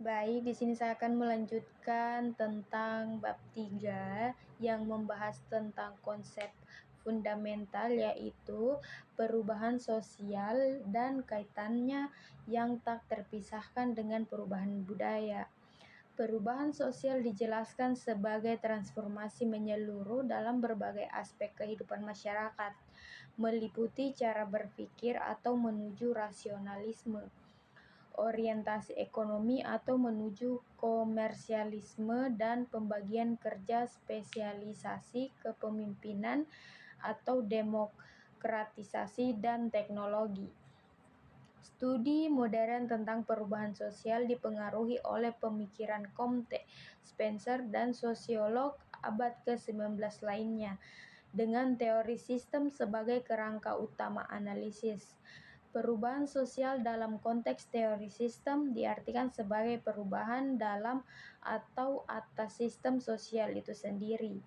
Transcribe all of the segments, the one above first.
Baik, di sini saya akan melanjutkan tentang bab 3 yang membahas tentang konsep fundamental, yaitu perubahan sosial dan kaitannya yang tak terpisahkan dengan perubahan budaya. Perubahan sosial dijelaskan sebagai transformasi menyeluruh dalam berbagai aspek kehidupan masyarakat, meliputi cara berpikir atau menuju rasionalisme, orientasi ekonomi atau menuju komersialisme, dan pembagian kerja, spesialisasi kepemimpinan atau demokratisasi dan teknologi. Studi modern tentang perubahan sosial dipengaruhi oleh pemikiran Comte, Spencer, dan sosiolog abad ke-19 lainnya, dengan teori sistem sebagai kerangka utama analisis. Perubahan sosial dalam konteks teori sistem diartikan sebagai perubahan dalam atau atas sistem sosial itu sendiri.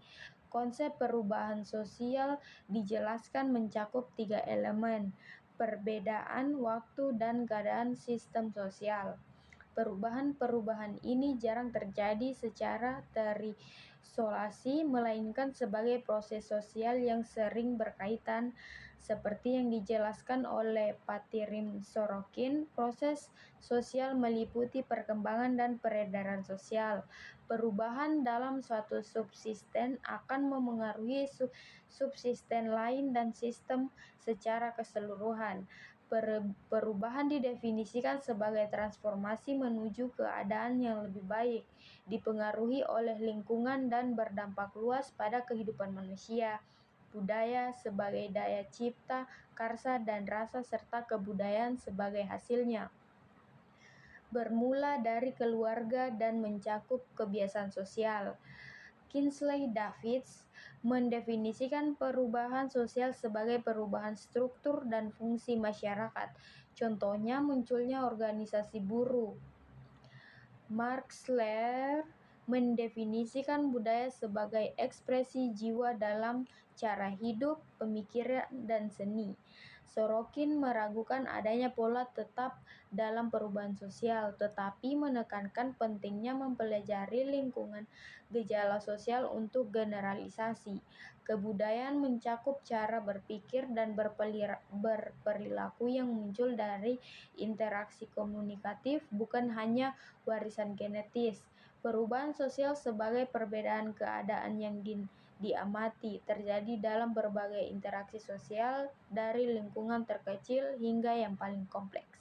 Konsep perubahan sosial dijelaskan mencakup 3 elemen: perbedaan waktu dan keadaan sistem sosial. Perubahan-perubahan ini jarang terjadi secara terisolasi, melainkan sebagai proses sosial yang sering berkaitan. Seperti yang dijelaskan oleh Patirim Sorokin, proses sosial meliputi perkembangan dan peredaran sosial. Perubahan dalam suatu subsisten akan memengaruhi subsisten lain dan sistem secara keseluruhan. Perubahan didefinisikan sebagai transformasi menuju keadaan yang lebih baik, dipengaruhi oleh lingkungan dan berdampak luas pada kehidupan manusia. Budaya sebagai daya cipta, karsa dan rasa, serta kebudayaan sebagai hasilnya, bermula dari keluarga dan mencakup kebiasaan sosial. Kingsley Davids mendefinisikan perubahan sosial sebagai perubahan struktur dan fungsi masyarakat. Contohnya munculnya organisasi buruh. Mark Schler mendefinisikan budaya sebagai ekspresi jiwa dalam cara hidup, pemikiran, dan seni. Sorokin meragukan adanya pola tetap dalam perubahan sosial, tetapi menekankan pentingnya mempelajari lingkungan gejala sosial untuk generalisasi. Kebudayaan mencakup cara berpikir dan berperilaku yang muncul dari interaksi komunikatif, bukan hanya warisan genetis. Perubahan sosial sebagai perbedaan keadaan yang diamati terjadi dalam berbagai interaksi sosial, dari lingkungan terkecil hingga yang paling kompleks.